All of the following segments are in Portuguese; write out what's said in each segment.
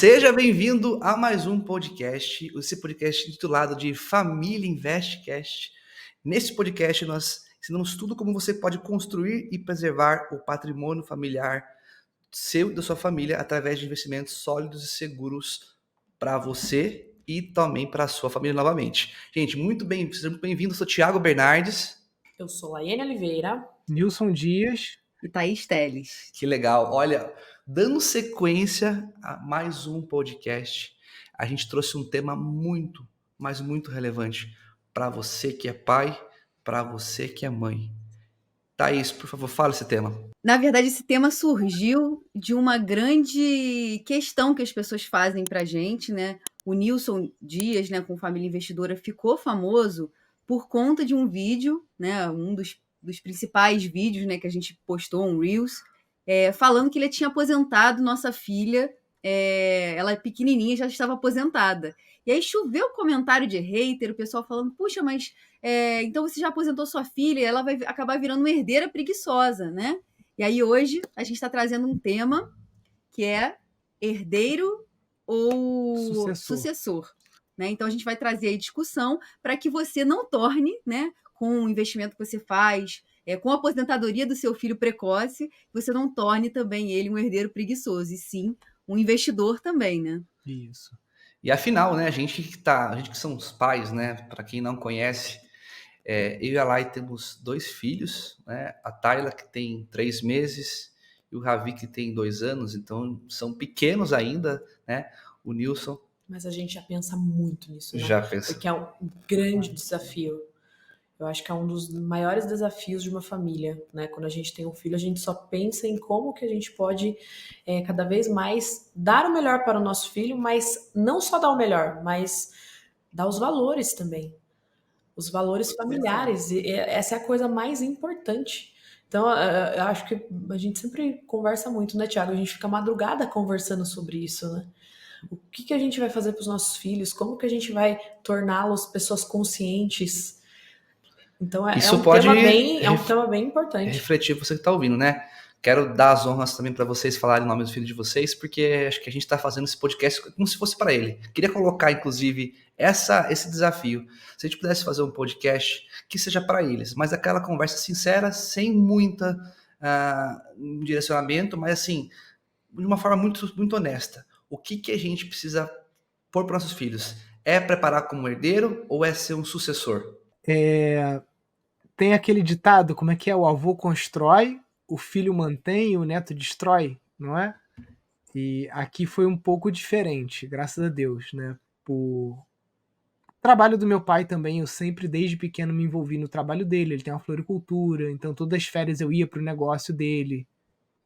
Seja bem-vindo a mais um podcast, esse podcast intitulado de Família Investcast. Nesse podcast nós ensinamos tudo como você pode construir e preservar o patrimônio familiar seu e da sua família através de investimentos sólidos e seguros para você e também para a sua família novamente. Gente, seja muito bem-vindo, eu sou Thiago Bernardes. Eu sou Laiane Oliveira. Nilson Dias. E Thaís Teles. Que legal. Olha, dando sequência a mais um podcast, a gente trouxe um tema muito, mas muito relevante para você que é pai, para você que é mãe. Thaís, por favor, fala esse tema. Na verdade, esse tema surgiu de uma grande questão que as pessoas fazem pra gente, né? O Nilson Dias, né, com Família Investidora, ficou famoso por conta de um vídeo, né, um dos principais vídeos, né, que a gente postou, um Reels, falando que ele tinha aposentado nossa filha, ela é pequenininha, já estava aposentada. E aí choveu comentário de hater, o pessoal falando, puxa, mas então você já aposentou sua filha e ela vai acabar virando uma herdeira preguiçosa, né? E aí hoje a gente está trazendo um tema que é herdeiro ou sucessor, né? Então a gente vai trazer aí discussão para que você não torne, né, com o investimento que você faz, com a aposentadoria do seu filho precoce, você não torne também ele um herdeiro preguiçoso, e sim um investidor também, né? Isso. E afinal, né, a gente que são os pais, né, para quem não conhece, eu e a Lai temos 2 filhos, né, a Tayla que tem 3 meses e o Ravi que tem 2 anos, então são pequenos ainda, né, o Nilson. Mas a gente já pensa muito nisso, né? Já pensa. Porque é um grande desafio. Eu acho que é um dos maiores desafios de uma família, né? Quando a gente tem um filho, a gente só pensa em como que a gente pode cada vez mais dar o melhor para o nosso filho, mas não só dar o melhor, mas dar os valores também. Os valores familiares. E essa é a coisa mais importante. Então, eu acho que a gente sempre conversa muito, né, Thiago? A gente fica madrugada conversando sobre isso, né? O que a gente vai fazer para os nossos filhos? Como que a gente vai torná-los pessoas conscientes? Então, é um tema bem importante. Refletir você que está ouvindo, né? Quero dar as honras também para vocês falarem o nome do filho de vocês, porque acho que a gente está fazendo esse podcast como se fosse para ele. Queria colocar, inclusive, esse desafio. Se a gente pudesse fazer um podcast que seja para eles, mas aquela conversa sincera, sem muita direcionamento, mas assim, de uma forma muito, muito honesta. O que a gente precisa pôr para nossos filhos? É preparar como herdeiro ou é ser um sucessor? Tem aquele ditado, como é que é? O avô constrói, o filho mantém e o neto destrói, não é? E aqui foi um pouco diferente, graças a Deus, né? Por trabalho do meu pai também, eu sempre desde pequeno me envolvi no trabalho dele, ele tem uma floricultura, então todas as férias eu ia pro negócio dele,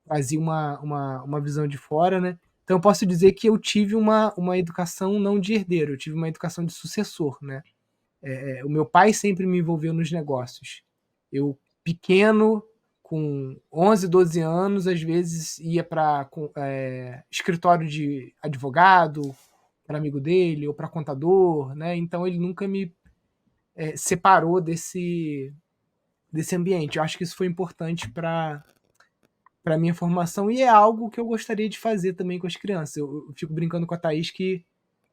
fazia uma visão de fora, né? Então eu posso dizer que eu tive uma educação não de herdeiro, eu tive uma educação de sucessor, né? O meu pai sempre me envolveu nos negócios. Eu, pequeno, com 11, 12 anos, às vezes ia para escritório de advogado, para amigo dele, ou para contador, né? Então ele nunca me separou desse ambiente. Eu acho que isso foi importante para minha formação e é algo que eu gostaria de fazer também com as crianças. Eu fico brincando com a Thaís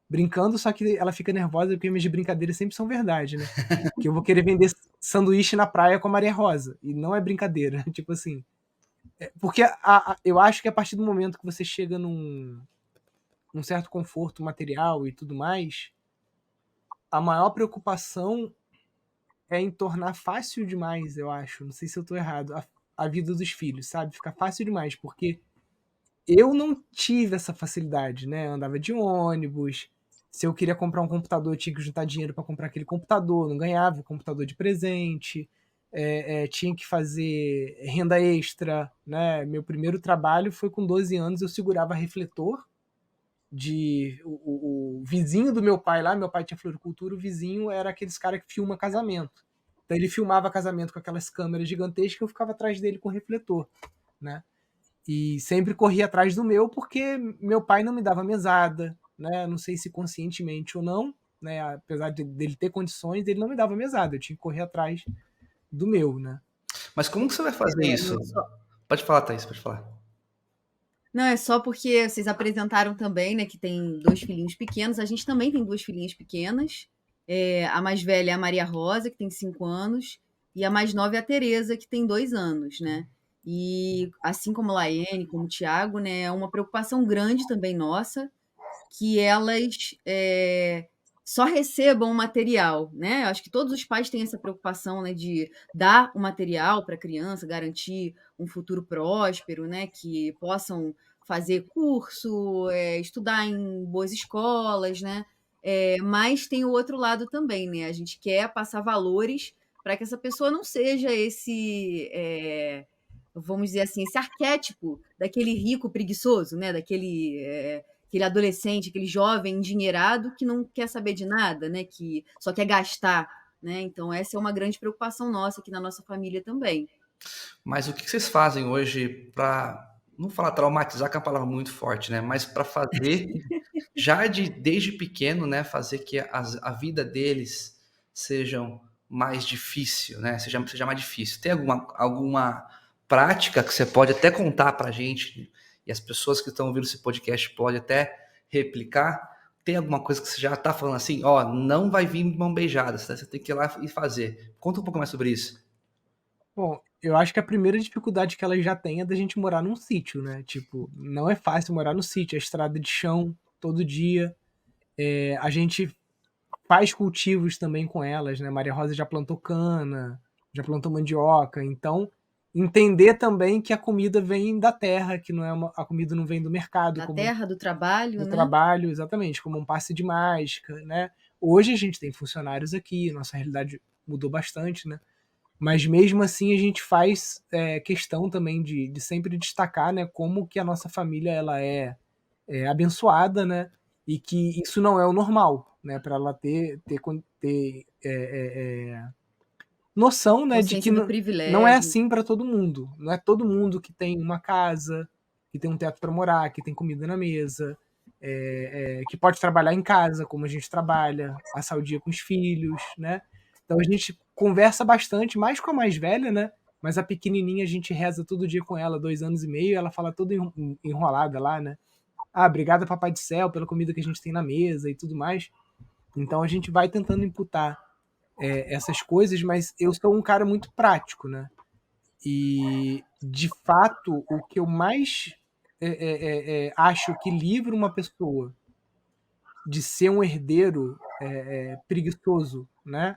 brincando, só que ela fica nervosa porque minhas brincadeiras sempre são verdade, né? Que eu vou querer vender sanduíche na praia com a Maria Rosa. E não é brincadeira. Tipo assim. Porque eu acho que a partir do momento que você chega num certo conforto material e tudo mais, a maior preocupação é em tornar fácil demais, eu acho. Não sei se eu tô errado. A vida dos filhos, sabe? Fica fácil demais, porque eu não tive essa facilidade, né? Eu andava de ônibus. Se eu queria comprar um computador, eu tinha que juntar dinheiro para comprar aquele computador, não ganhava o computador de presente, tinha que fazer renda extra, né? Meu primeiro trabalho foi com 12 anos, eu segurava refletor o vizinho do meu pai lá, meu pai tinha floricultura, o vizinho era aqueles cara que filma casamento. Então ele filmava casamento com aquelas câmeras gigantescas, eu ficava atrás dele com refletor, né? E sempre corria atrás do meu, porque meu pai não me dava mesada, né? Não sei se conscientemente ou não, né? Apesar dele ter condições, ele não me dava mesada. Eu tinha que correr atrás do meu, né? Mas como que você vai fazer isso? Pode falar, Thaís, pode falar. Não, é só porque vocês apresentaram também, né, que tem 2 filhinhos pequenos. A gente também tem 2 filhinhas pequenas. A mais velha é a Maria Rosa, que tem 5 anos, e a mais nova é a Tereza, que tem 2 anos, né? E assim como a Laiane, como o Tiago, né, é uma preocupação grande também nossa, que elas só recebam o material, né? Eu acho que todos os pais têm essa preocupação, né, de dar o material para a criança, garantir um futuro próspero, né? Que possam fazer curso, estudar em boas escolas, né? Mas tem o outro lado também, né? A gente quer passar valores para que essa pessoa não seja vamos dizer assim, esse arquétipo daquele rico preguiçoso, né? Aquele adolescente, aquele jovem endinheirado que não quer saber de nada, né? Que só quer gastar, né? Então essa é uma grande preocupação nossa aqui na nossa família também. Mas o que vocês fazem hoje para, não falar traumatizar, que é uma palavra muito forte, né? Mas para fazer, já desde pequeno, né? Fazer que a vida deles sejam mais difícil, né? Seja mais difícil. Tem alguma prática que você pode até contar para a gente, e as pessoas que estão ouvindo esse podcast podem até replicar? Tem alguma coisa que você já está falando assim, ó, não vai vir de mão beijada, você tem que ir lá e fazer. Conta um pouco mais sobre isso. Bom, eu acho que a primeira dificuldade que ela já tem é da gente morar num sítio, né? Tipo, não é fácil morar no sítio, é estrada de chão todo dia. A gente faz cultivos também com elas, né? Maria Rosa já plantou cana, já plantou mandioca, então entender também que a comida vem da terra, que não é a comida não vem do mercado, Da como terra, do trabalho, do né? trabalho, exatamente, como um passe de mágica, né? Hoje a gente tem funcionários aqui, nossa realidade mudou bastante, né? Mas mesmo assim a gente faz questão também de sempre destacar, né, como que a nossa família ela é abençoada, né, e que isso não é o normal, né, para ela ter noção, né, de que Consciência do não é privilégio. assim para todo mundo. Não é todo mundo que tem uma casa, que tem um teto para morar, que tem comida na mesa, que pode trabalhar em casa, como a gente trabalha, passar o dia com os filhos, né? Então a gente conversa bastante, mais com a mais velha, né? Mas a pequenininha a gente reza todo dia com ela, 2 anos e meio, ela fala toda enrolada lá, né? Ah, obrigada, Papai do Céu, pela comida que a gente tem na mesa e tudo mais. Então a gente vai tentando imputar essas coisas, mas eu sou um cara muito prático, né? E, de fato, o que eu mais acho que livra uma pessoa de ser um herdeiro preguiçoso, né?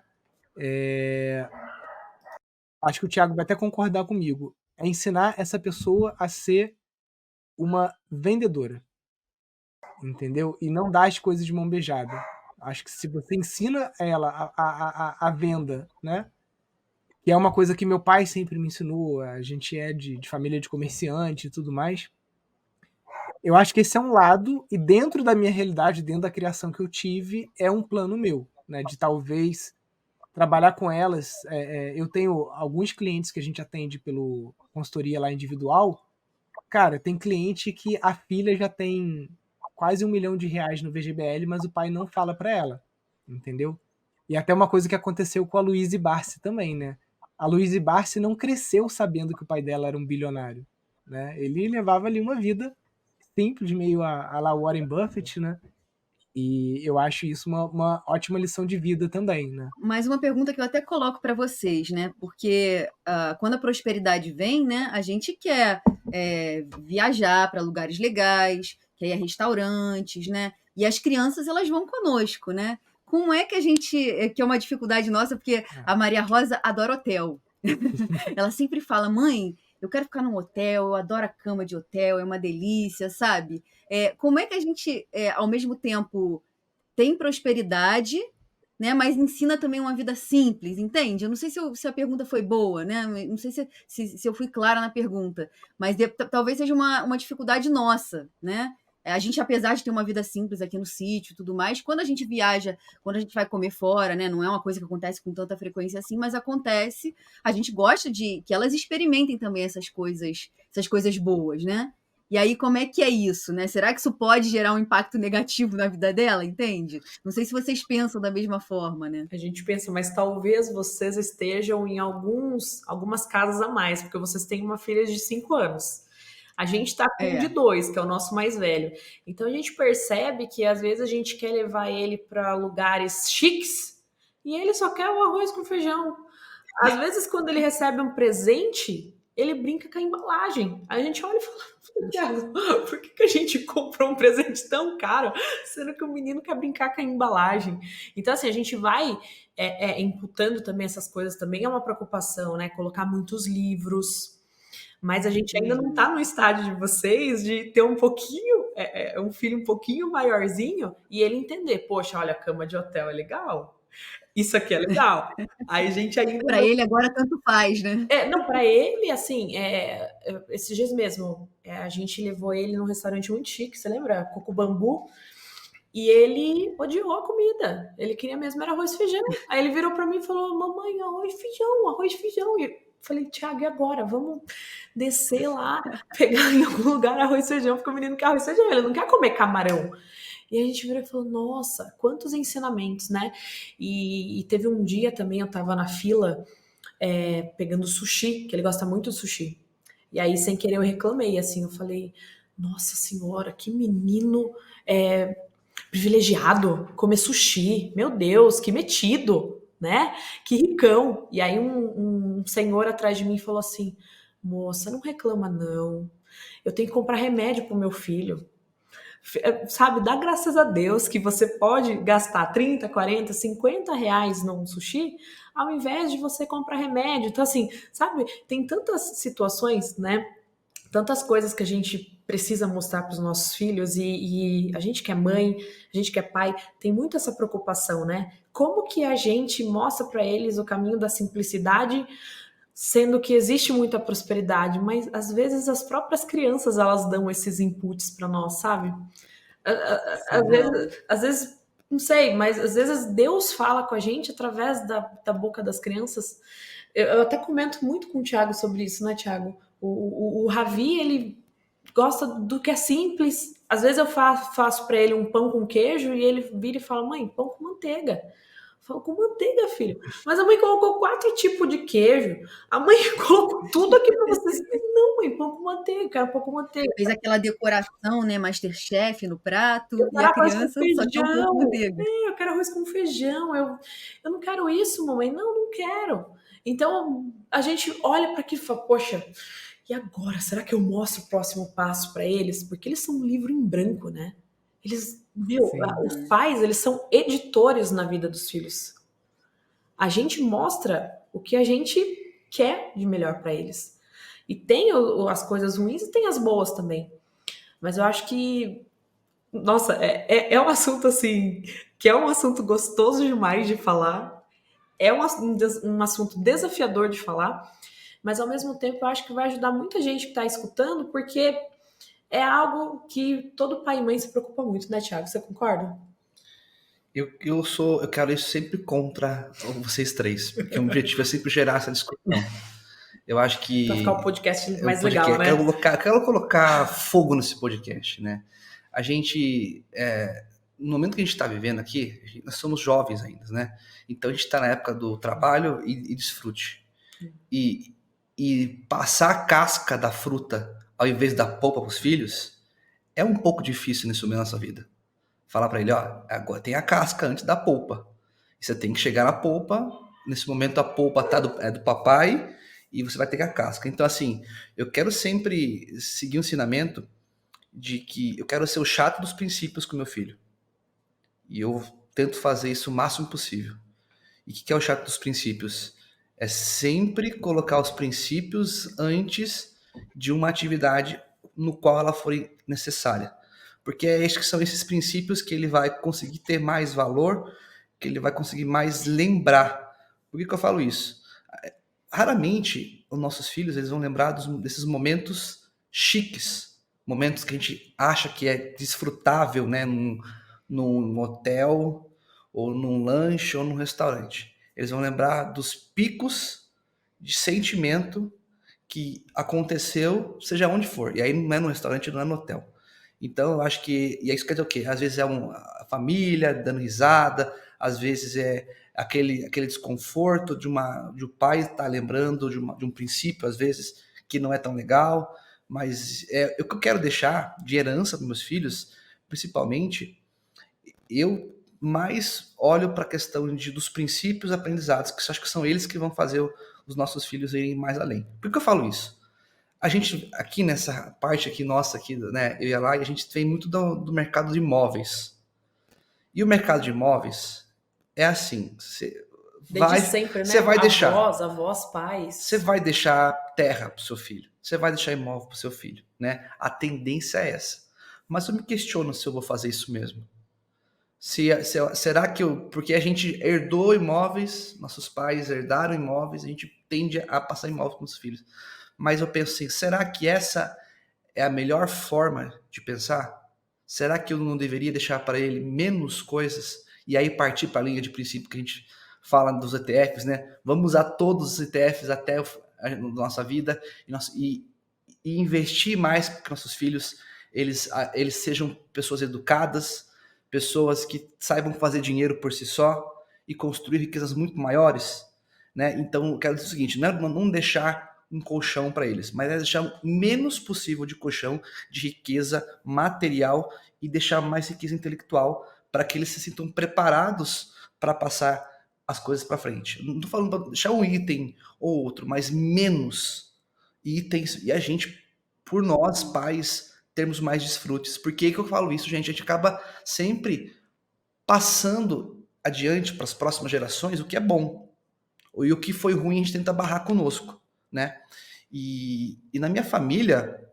Acho que o Thiago vai até concordar comigo. É ensinar essa pessoa a ser uma vendedora, entendeu? E não dar as coisas de mão beijada. Acho que se você ensina ela a venda, né? Que é uma coisa que meu pai sempre me ensinou, a gente é de família de comerciante e tudo mais. Eu acho que esse é um lado, e dentro da minha realidade, dentro da criação que eu tive, é um plano meu, né? De talvez trabalhar com elas. Eu tenho alguns clientes que a gente atende pelo consultoria lá individual. Cara, tem cliente que a filha já tem quase R$ 1 milhão no VGBL, mas o pai não fala para ela, entendeu? E até uma coisa que aconteceu com a Louise Barsi também, né? A Louise Barsi não cresceu sabendo que o pai dela era um bilionário, né? Ele levava ali uma vida simples, meio a la Warren Buffett, né? E eu acho isso uma ótima lição de vida também, né? Mas uma pergunta que eu até coloco para vocês, né? Porque quando a prosperidade vem, né? A gente quer viajar para lugares legais, quer ir a restaurantes, né? E as crianças elas vão conosco, né? Como é que a gente, que é uma dificuldade nossa, porque a Maria Rosa adora hotel. Ela sempre fala, mãe, eu quero ficar num hotel, eu adoro a cama de hotel, é uma delícia, sabe? Como é que a gente, ao mesmo tempo, tem prosperidade, né? Mas ensina também uma vida simples, entende? Eu não sei se a pergunta foi boa, né? Não sei se eu fui clara na pergunta, mas talvez seja uma dificuldade nossa, né? A gente, apesar de ter uma vida simples aqui no sítio e tudo mais, quando a gente viaja, quando a gente vai comer fora, né? Não é uma coisa que acontece com tanta frequência assim, mas acontece. A gente gosta de que elas experimentem também essas coisas boas, né? E aí, como é que é isso, né? Será que isso pode gerar um impacto negativo na vida dela, entende? Não sei se vocês pensam da mesma forma, né? A gente pensa, mas talvez vocês estejam em algumas casas a mais, porque vocês têm uma filha de 5 anos. A gente tá com um de É. 2, que é o nosso mais velho. Então a gente percebe que às vezes a gente quer levar ele para lugares chiques e ele só quer o arroz com feijão. Às vezes, quando ele recebe um presente, ele brinca com a embalagem. Aí a gente olha e fala, Thiago, por que a gente comprou um presente tão caro, sendo que o menino quer brincar com a embalagem? Então, assim, a gente vai imputando também essas coisas, também é uma preocupação, né? Colocar muitos livros. Mas a gente ainda não tá no estágio de vocês de ter um pouquinho, um filho um pouquinho maiorzinho e ele entender, poxa, olha, a cama de hotel é legal. Isso aqui é legal. Aí a gente ainda. Para ele agora tanto faz, né? Não, para ele, assim, esses dias mesmo, a gente levou ele num restaurante muito chique, você lembra? Coco Bambu. E ele odiou a comida. Ele queria mesmo era arroz e feijão. Aí ele virou para mim e falou: mamãe, arroz e feijão, arroz e feijão. E eu falei: Thiago, e agora? Vamos descer lá, pegar em algum lugar arroz e feijão, porque o menino quer arroz e feijão, ele não quer comer camarão. E a gente virou e falou, nossa, quantos ensinamentos, né? E teve um dia também, eu tava na fila pegando sushi, que ele gosta muito de sushi. E aí, sem querer, eu reclamei, assim, eu falei, nossa senhora, que menino privilegiado, comer sushi, meu Deus, que metido, né? Que ricão. E aí um senhor atrás de mim falou assim, moça, não reclama não, eu tenho que comprar remédio pro meu filho. Sabe, dá graças a Deus que você pode gastar 30, 40, 50 reais num sushi ao invés de você comprar remédio. Então, assim, sabe, tem tantas situações, né? Tantas coisas que a gente precisa mostrar para os nossos filhos e a gente que é mãe, a gente que é pai, tem muito essa preocupação, né? Como que a gente mostra para eles o caminho da simplicidade, sendo que existe muita prosperidade, mas às vezes as próprias crianças elas dão esses inputs para nós, sabe? Às vezes, não sei, mas às vezes Deus fala com a gente através da boca das crianças. Eu até comento muito com o Thiago sobre isso, né, Thiago? O Ravi, ele gosta do que é simples. Às vezes eu faço para ele um pão com queijo e ele vira e fala, mãe, pão com manteiga. Eu falo, com manteiga, filho. Mas a mãe colocou 4 tipos de queijo. A mãe colocou tudo aqui para vocês. Não, mãe, pão com manteiga, quero pão com manteiga. Fez aquela decoração, né, Masterchef no prato, e a criança só tinha um pão com manteiga. Eu quero arroz com feijão. Eu não quero isso, mamãe. Não quero. Então, a gente olha para aquilo e fala, poxa, e agora? Será que eu mostro o próximo passo para eles? Porque eles são um livro em branco, né? Eles, os pais, eles são editores na vida dos filhos. A gente mostra o que a gente quer de melhor para eles. E tem as coisas ruins e tem as boas também. Mas eu acho que, nossa, é um assunto assim, que é um assunto gostoso demais de falar. É um assunto desafiador de falar. Mas ao mesmo tempo eu acho que vai ajudar muita gente que está escutando, porque é algo que todo pai e mãe se preocupa muito, né, Thiago? Você concorda? Eu quero ir sempre contra vocês três, porque o objetivo é sempre gerar essa discussão. Eu acho que pra ficar o podcast mais legal, né? Quero colocar fogo nesse podcast, né? A gente, no momento que a gente está vivendo aqui, nós somos jovens ainda, né? Então a gente está na época do trabalho e desfrute. E passar a casca da fruta ao invés da polpa para os filhos é um pouco difícil nesse momento da nossa vida. Falar para ele, ó, agora tem a casca antes da polpa. E você tem que chegar na polpa. Nesse momento a polpa tá do papai e você vai ter a casca. Então, assim, eu quero sempre seguir um ensinamento de que eu quero ser o chato dos princípios com meu filho. E eu tento fazer isso o máximo possível. E o que é o chato dos princípios? É sempre colocar os princípios antes de uma atividade no qual ela for necessária. Porque são esses princípios que ele vai conseguir ter mais valor, que ele vai conseguir mais lembrar. Por que eu falo isso? Raramente os nossos filhos eles vão lembrar desses momentos chiques, momentos que a gente acha que é desfrutável, né, num hotel, ou num lanche, ou num restaurante. Eles vão lembrar dos picos de sentimento que aconteceu, seja onde for. E aí não é no restaurante, não é no hotel. Então, eu acho que... E isso quer dizer o quê? Às vezes é a família dando risada, às vezes é aquele desconforto de um pai estar lembrando de um princípio, às vezes, que não é tão legal, Mas o que eu quero deixar de herança para meus filhos, principalmente, eu mais olho para a questão dos princípios aprendizados, que eu acho que são eles que vão fazer os nossos filhos irem mais além. Por que eu falo isso? A gente, aqui nessa parte aqui nossa, aqui, né, eu ia lá, e a gente vem muito do mercado de imóveis. E o mercado de imóveis é assim, Desde sempre, né? você vai deixar, Avós, pais. você vai deixar terra para o seu filho, você vai deixar imóvel para o seu filho, né? A tendência é essa. Mas eu me questiono se eu vou fazer isso mesmo. Será que porque a gente herdou imóveis, nossos pais herdaram imóveis, a gente tende a passar imóvel para os filhos. Mas eu penso assim, será que essa é a melhor forma de pensar? Será que eu não deveria deixar para ele menos coisas e aí partir para a linha de princípio que a gente fala dos ETFs, né? Vamos usar todos os ETFs até a nossa vida e investir mais para que nossos filhos eles sejam pessoas educadas, pessoas que saibam fazer dinheiro por si só e construir riquezas muito maiores, né? Então, eu quero dizer o seguinte, não deixar um colchão para eles, mas é deixar o menos possível de colchão, de riqueza material e deixar mais riqueza intelectual para que eles se sintam preparados para passar as coisas para frente. Não estou falando para deixar um item ou outro, mas menos itens e a gente, por nós, pais, termos mais desfrutes. Por que eu falo isso, gente? A gente acaba sempre passando adiante para as próximas gerações o que é bom. E o que foi ruim a gente tenta barrar conosco, né? E na minha família,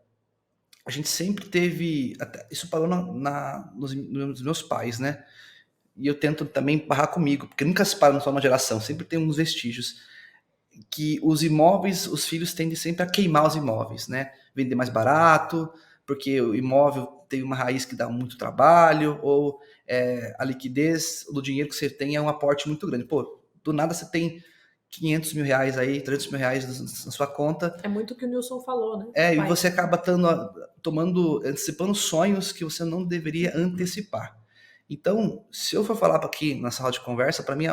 a gente sempre teve... Isso parou nos meus pais, né? E eu tento também barrar comigo, porque nunca se para só uma geração, sempre tem uns vestígios. Que os imóveis, os filhos tendem sempre a queimar os imóveis, né? Vender mais barato, porque o imóvel tem uma raiz que dá muito trabalho, ou a liquidez do dinheiro que você tem é um aporte muito grande. Pô, do nada você tem 500 mil reais aí, 300 mil reais na sua conta. É muito o que o Nilson falou, né? E você acaba antecipando sonhos que você não deveria antecipar. Então, se eu for falar aqui na sala de conversa, para mim,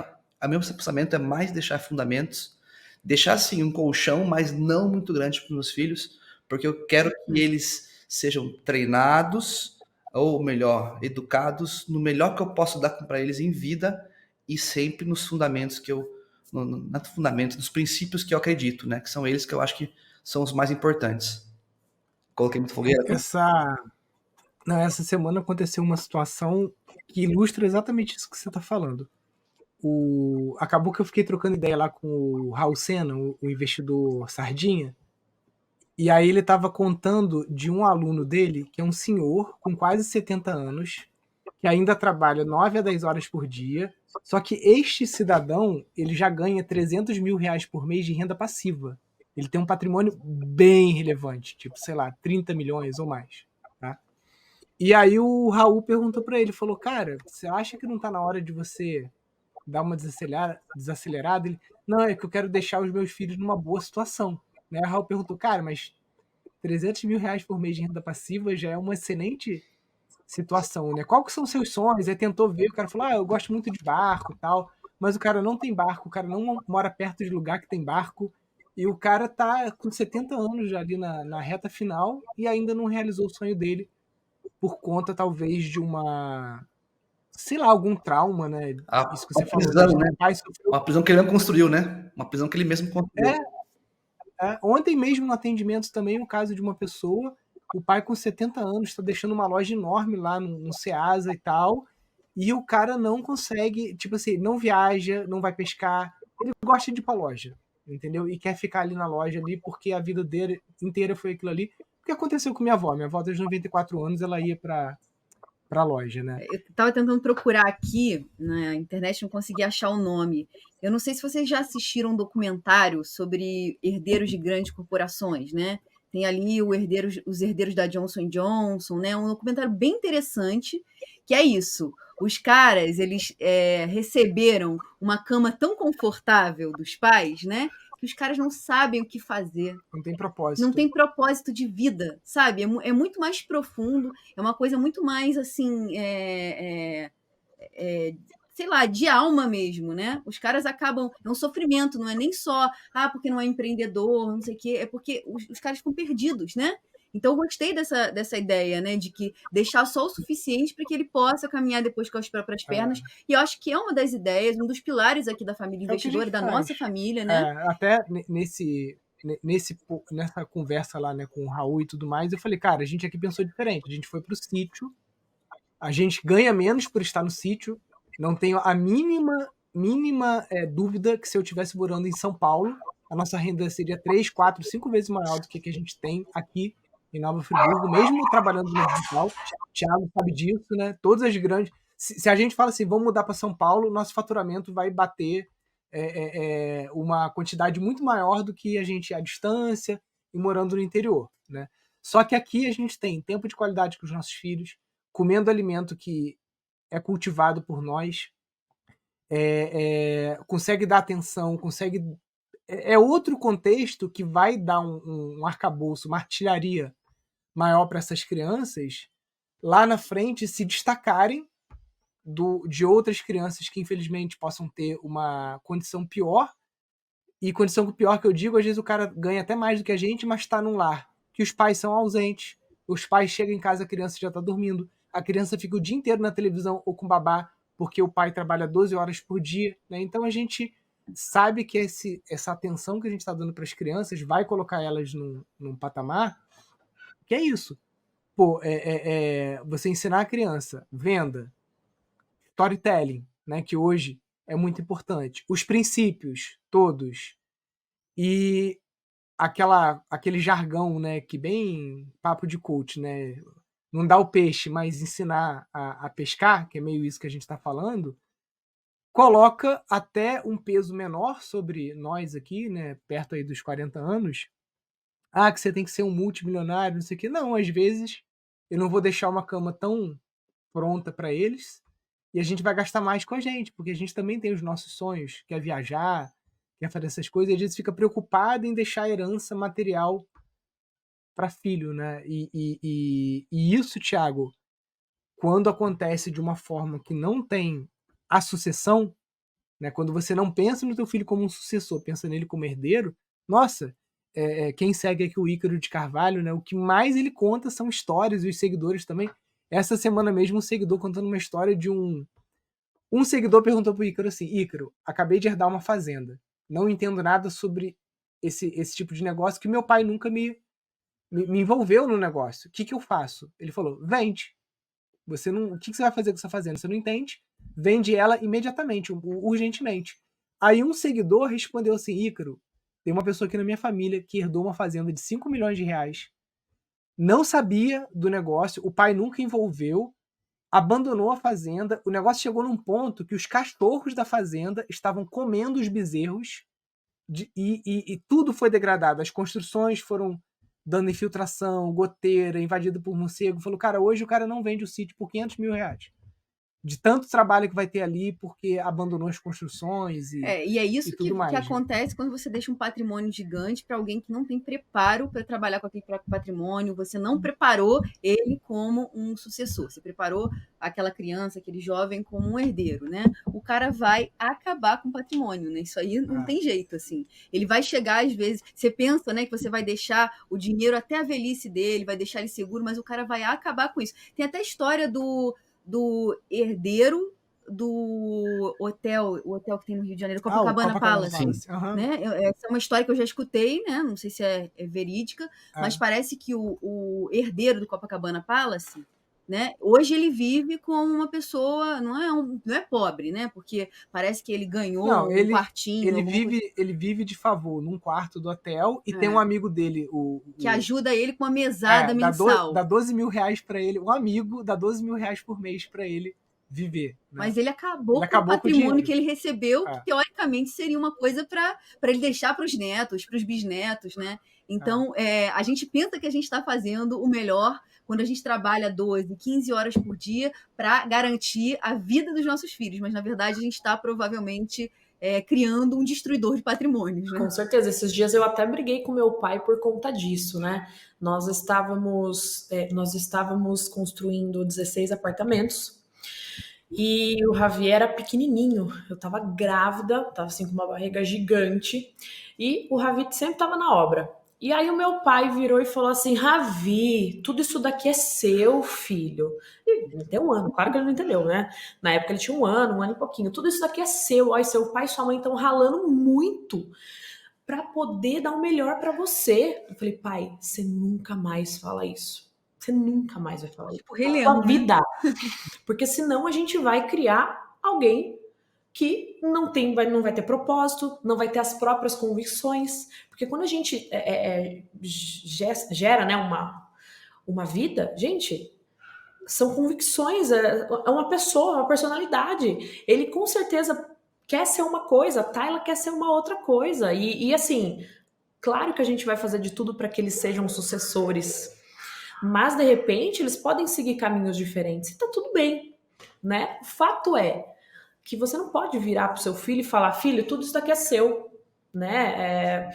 meu pensamento é mais deixar fundamentos, deixar sim um colchão, mas não muito grande para os meus filhos, porque eu quero que eles sejam treinados, ou melhor, educados, no melhor que eu posso dar para eles em vida e sempre nos fundamentos nos princípios que eu acredito, né? Que são eles que eu acho que são os mais importantes. Coloquei muito fogueira? Essa semana aconteceu uma situação que ilustra exatamente isso que você está falando. Acabou que eu fiquei trocando ideia lá com o Raul Sena, o investidor Sardinha, e aí ele estava contando de um aluno dele, que é um senhor com quase 70 anos, que ainda trabalha 9 a 10 horas por dia, só que este cidadão ele já ganha 300 mil reais por mês de renda passiva. Ele tem um patrimônio bem relevante, tipo, sei lá, 30 milhões ou mais. Tá? E aí o Raul perguntou para ele, falou, cara, você acha que não está na hora de você dar uma desacelerada? Ele, não, é que eu quero deixar os meus filhos numa boa situação. Né? O Raul perguntou, cara, mas 300 mil reais por mês de renda passiva já é uma excelente situação, né? Qual que são os seus sonhos? Aí tentou ver, o cara falou, eu gosto muito de barco e tal, mas o cara não tem barco, o cara não mora perto de lugar que tem barco, e o cara tá com 70 anos já ali na reta final e ainda não realizou o sonho dele por conta, talvez, de sei lá, algum trauma, né? Isso que você falou. Prisão, né? Uma prisão que ele mesmo construiu, né? Uma prisão que ele mesmo construiu. Ontem mesmo no atendimento também, um caso de uma pessoa, o pai com 70 anos está deixando uma loja enorme lá no Ceasa e tal, e o cara não consegue, tipo assim, não viaja, não vai pescar, ele gosta de ir pra loja, entendeu? E quer ficar ali na loja ali porque a vida dele inteira foi aquilo ali. O que aconteceu com minha avó? Minha avó, desde 94 anos, ela ia pra loja, né? Eu tava tentando procurar aqui na internet, não consegui achar o nome. Eu não sei se vocês já assistiram um documentário sobre herdeiros de grandes corporações, né? Tem ali os herdeiros da Johnson & Johnson, né? Um documentário bem interessante, que é isso. Os caras, eles receberam uma cama tão confortável dos pais, né? Que os caras não sabem o que fazer. Não tem propósito. Não tem propósito de vida, sabe? É muito mais profundo, é uma coisa muito mais, assim, sei lá, de alma mesmo, né? Os caras acabam... É um sofrimento, não é nem só, porque não é empreendedor, não sei o quê, é porque os caras ficam perdidos, né? Então, eu gostei dessa ideia, né, de que deixar só o suficiente para que ele possa caminhar depois com as próprias pernas. E eu acho que é uma das ideias, um dos pilares aqui da família É o que a investidora, gente da faz. nossa família, né? Até nessa conversa lá, né, com o Raul e tudo mais, eu falei, cara, a gente aqui pensou diferente. A gente foi pro sítio, a gente ganha menos por estar no sítio, não tenho a mínima dúvida que se eu estivesse morando em São Paulo, a nossa renda seria 3, 4, 5 vezes maior do que a gente tem aqui em Nova Friburgo, mesmo trabalhando no digital. O Thiago sabe disso, né? Todas as grandes... Se a gente fala assim, vamos mudar para São Paulo, nosso faturamento vai bater uma quantidade muito maior do que a gente à distância e morando no interior, né? Só que aqui a gente tem tempo de qualidade com os nossos filhos, comendo alimento que é cultivado por nós, consegue dar atenção, consegue... É outro contexto que vai dar um arcabouço, uma artilharia maior para essas crianças lá na frente se destacarem de outras crianças que infelizmente possam ter uma condição pior. E condição pior que eu digo, às vezes o cara ganha até mais do que a gente, mas está num lar que os pais são ausentes, os pais chegam em casa, a criança já está dormindo, a criança fica o dia inteiro na televisão ou com o babá, porque o pai trabalha 12 horas por dia, né? Então a gente sabe que essa atenção que a gente está dando para as crianças vai colocar elas num patamar que é isso. Pô, você ensinar a criança venda, storytelling, né, que hoje é muito importante, os princípios todos e aquele jargão, né, que bem papo de coach, né, não dar o peixe, mas ensinar a pescar, que é meio isso que a gente está falando, coloca até um peso menor sobre nós aqui, né, perto aí dos 40 anos. Ah, que você tem que ser um multimilionário, não sei o quê. Não, às vezes eu não vou deixar uma cama tão pronta para eles e a gente vai gastar mais com a gente, porque a gente também tem os nossos sonhos, quer viajar, quer fazer essas coisas, e a gente fica preocupado em deixar a herança material para filho, né? E isso, Thiago, quando acontece de uma forma que não tem a sucessão, né? Quando você não pensa no teu filho como um sucessor, pensa nele como herdeiro, nossa, quem segue aqui o Ícaro de Carvalho, né? O que mais ele conta são histórias, e os seguidores também. Essa semana mesmo, um seguidor contando uma história de um seguidor perguntou pro Ícaro assim: Ícaro, acabei de herdar uma fazenda. Não entendo nada sobre esse tipo de negócio, que meu pai nunca me envolveu no negócio. O que eu faço? Ele falou: vende. O que você vai fazer com essa fazenda? Você não entende? Vende ela imediatamente, urgentemente. Aí um seguidor respondeu assim: Ícaro, tem uma pessoa aqui na minha família que herdou uma fazenda de 5 milhões de reais, não sabia do negócio, o pai nunca envolveu, abandonou a fazenda, o negócio chegou num ponto que os cachorros da fazenda estavam comendo os bezerros e tudo foi degradado. As construções foram dando infiltração, goteira, invadido por morcego. Falou, cara, hoje o cara não vende o sítio por 500 mil reais. De tanto trabalho que vai ter ali, porque abandonou as construções e é isso tudo mais, que acontece quando você deixa um patrimônio gigante para alguém que não tem preparo para trabalhar com aquele próprio patrimônio. Você não preparou ele como um sucessor. Você preparou aquela criança, aquele jovem como um herdeiro, né? O cara vai acabar com o patrimônio, né? Isso aí não tem jeito, assim. Ele vai chegar, às vezes... Você pensa, né, que você vai deixar o dinheiro até a velhice dele, vai deixar ele seguro, mas o cara vai acabar com isso. Tem até a história do herdeiro do hotel, o hotel que tem no Rio de Janeiro, Copacabana Palace. Né? Essa é uma história que eu já escutei, né? Não sei se é verídica, mas parece que o herdeiro do Copacabana Palace, né? Hoje ele vive como uma pessoa, não é pobre, né? Porque parece que ele ganhou um quartinho. Ele vive de favor num quarto do hotel e tem um amigo dele, que ajuda ele com uma mesada mensal. Dá 12 mil reais para ele, um amigo dá 12 mil reais por mês para ele viver. Né? Mas ele acabou com o patrimônio que ele recebeu, que teoricamente seria uma coisa para ele deixar para os netos, para os bisnetos, né? Então, a gente pensa que a gente está fazendo o melhor quando a gente trabalha 12, 15 horas por dia para garantir a vida dos nossos filhos, mas na verdade a gente está provavelmente criando um destruidor de patrimônios. Né? Com certeza, esses dias eu até briguei com meu pai por conta disso, né? Nós estávamos construindo 16 apartamentos e o Javier era pequenininho, eu tava grávida, tava assim com uma barriga gigante e o Javi sempre tava na obra. E aí o meu pai virou e falou assim, Ravi, tudo isso daqui é seu, filho. E ele tem 1 ano, claro que ele não entendeu, né? Na época ele tinha 1 ano e pouquinho. Tudo isso daqui é seu. Ó, seu pai e sua mãe estão ralando muito para poder dar o melhor para você. Eu falei, pai, você nunca mais fala isso. Você nunca mais vai falar isso. Tipo, Rei Na Leão, sua né? vida. Porque senão a gente vai criar alguém que não vai ter propósito, não vai ter as próprias convicções. Porque quando a gente gera, né, uma vida, gente, são convicções, é uma pessoa, uma personalidade. Ele com certeza quer ser uma coisa, a Tayla quer ser uma outra coisa. E assim, claro que a gente vai fazer de tudo para que eles sejam sucessores. Mas de repente eles podem seguir caminhos diferentes. E tá tudo bem, né? O fato é que você não pode virar pro seu filho e falar, filho, tudo isso daqui é seu, né?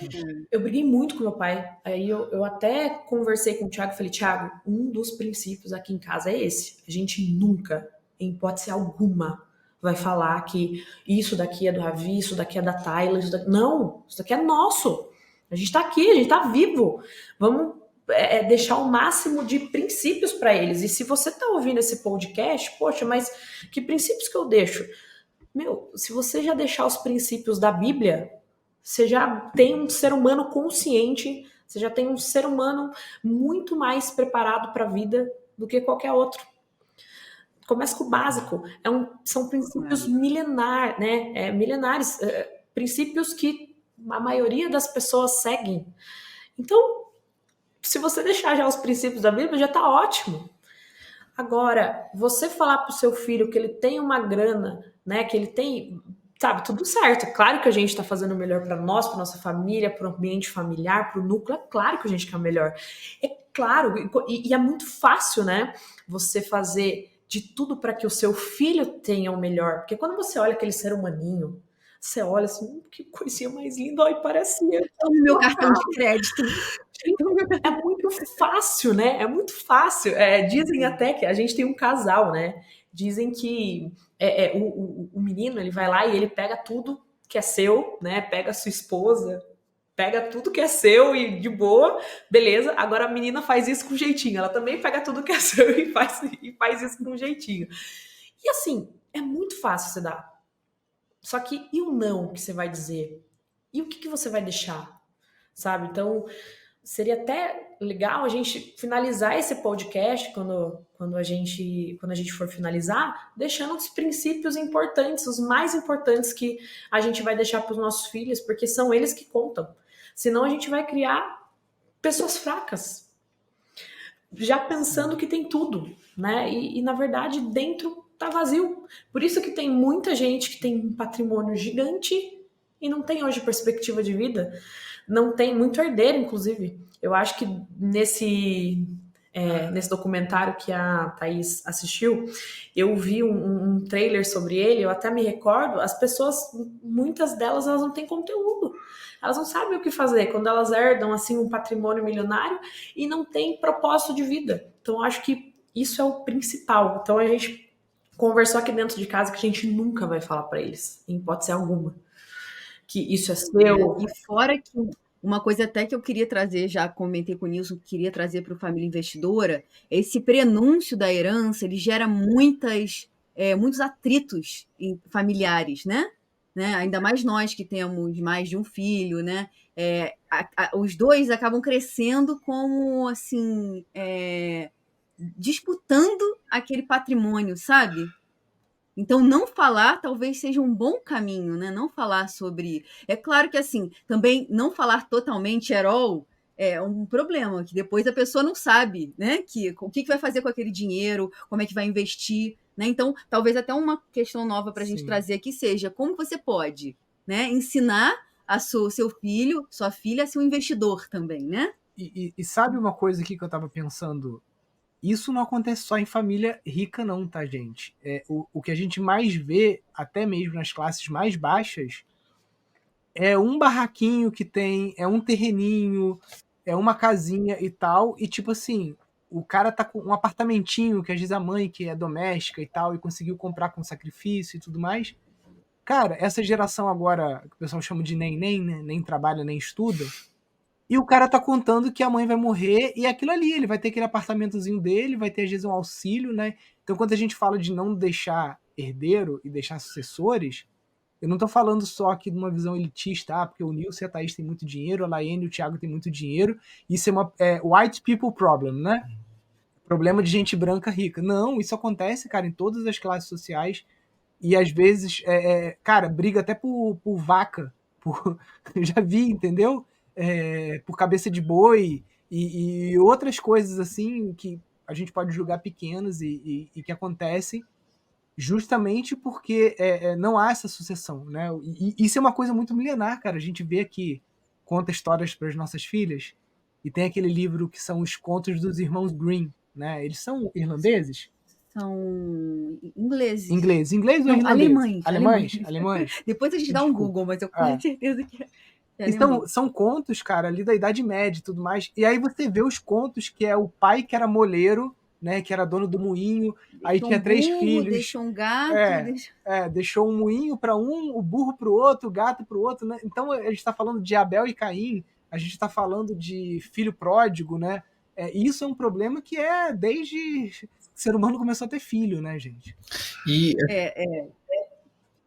Eu briguei muito com meu pai. Aí eu até conversei com o Thiago e falei, Thiago, um dos princípios aqui em casa é esse. A gente nunca, em hipótese alguma, vai falar que isso daqui é do Ravi, isso daqui é da Tayla, não, isso daqui é nosso. A gente tá aqui, a gente tá vivo. Vamos deixar o máximo de princípios para eles. E se você tá ouvindo esse podcast, poxa, mas que princípios que eu deixo? Meu, se você já deixar os princípios da Bíblia, você já tem um ser humano consciente, você já tem um ser humano muito mais preparado para a vida do que qualquer outro. Começa com o básico. São princípios milenares, princípios que a maioria das pessoas seguem. Então, se você deixar já os princípios da Bíblia, já está ótimo. Agora, você falar para o seu filho que ele tem uma grana, né, que ele tem, sabe, tudo certo. É claro que a gente está fazendo o melhor para nós, para nossa família, para o ambiente familiar, para o núcleo. É claro que a gente quer o melhor. É claro, e é muito fácil, né, você fazer de tudo para que o seu filho tenha o melhor. Porque quando você olha aquele ser humaninho, você olha assim, que coisinha mais linda, olha, parecia. Toma o meu cartão de crédito. É muito fácil, né? É muito fácil. Dizem até que a gente tem um casal, né? Dizem que o menino, ele vai lá e ele pega tudo que é seu, né? Pega a sua esposa, pega tudo que é seu e de boa, beleza. Agora a menina faz isso com jeitinho. Ela também pega tudo que é seu e faz isso com jeitinho. E assim, é muito fácil você dar. Só que e o não que você vai dizer? E o que você vai deixar? Sabe? Então, seria até legal a gente finalizar esse podcast quando a gente for finalizar, deixando os princípios importantes, os mais importantes que a gente vai deixar para os nossos filhos, porque são eles que contam. Senão a gente vai criar pessoas fracas, já pensando que tem tudo, né? E na verdade dentro tá vazio. Por isso que tem muita gente que tem um patrimônio gigante e não tem hoje perspectiva de vida. Não tem muito herdeiro, inclusive. Eu acho que nesse documentário que a Thaís assistiu, eu vi um trailer sobre ele, eu até me recordo, as pessoas, muitas delas, elas não têm conteúdo. Elas não sabem o que fazer quando elas herdam assim um patrimônio milionário e não têm propósito de vida. Então, eu acho que isso é o principal. Então, a gente conversou aqui dentro de casa que a gente nunca vai falar para eles, em hipótese alguma, que isso é seu. E fora que uma coisa até que eu queria trazer, já comentei com o Nilson, que queria trazer para o Família Investidora, esse prenúncio da herança, ele gera muitos atritos familiares, né? Ainda mais nós que temos mais de um filho, né? Os dois acabam crescendo como, assim, disputando aquele patrimônio, sabe? Então, não falar talvez seja um bom caminho, né? Não falar sobre... É claro que, assim, também não falar totalmente at all é um problema, que depois a pessoa não sabe, né? O que vai fazer com aquele dinheiro, como é que vai investir, né? Então, talvez até uma questão nova para a gente trazer aqui seja como você pode, né, ensinar seu filho, sua filha a ser um investidor também, né? E sabe uma coisa aqui que eu estava pensando? Isso não acontece só em família rica não, tá, gente? O que a gente mais vê, até mesmo nas classes mais baixas, é um barraquinho que tem, é um terreninho, é uma casinha e tal, e tipo assim, o cara tá com um apartamentinho que às vezes a mãe, que é doméstica e tal, e conseguiu comprar com sacrifício e tudo mais. Cara, essa geração agora, que o pessoal chama de nem, né? Nem trabalha, nem estuda, E o cara tá contando que a mãe vai morrer e é aquilo ali, ele vai ter aquele apartamentozinho dele, vai ter às vezes um auxílio, né? Então quando a gente fala de não deixar herdeiro e deixar sucessores, eu não tô falando só aqui de uma visão elitista, porque o Nilson e a Thaís têm muito dinheiro, a Laiane e o Thiago têm muito dinheiro, isso é uma white people problem, né? Problema de gente branca rica. Não, isso acontece, cara, em todas as classes sociais. E às vezes, cara, briga até por vaca. Eu já vi, entendeu? Por cabeça de boi e outras coisas assim que a gente pode julgar pequenas e que acontecem justamente porque não há essa sucessão, né? E isso é uma coisa muito milenar, cara. A gente vê aqui, conta histórias para as nossas filhas e tem aquele livro que são os contos dos irmãos Grimm, né? Eles são irlandeses? São ingleses. Inglês ou Não, irlandês? alemães. Alemães? Depois a gente dá um Desculpa. Google, mas eu tenho certeza que é Então, alemão. são contos, cara, ali da Idade Média e tudo mais. E aí você vê os contos que é o pai que era moleiro, né? Que era dono do moinho. Aí Deixou tinha um 3 burro, filhos. deixou um gato. Deixou um moinho para um, o burro para o outro, o gato para o outro, né? Então a gente está falando de Abel e Caim, a gente está falando de filho pródigo, né? Isso é um problema que desde que o ser humano começou a ter filho, né, gente? E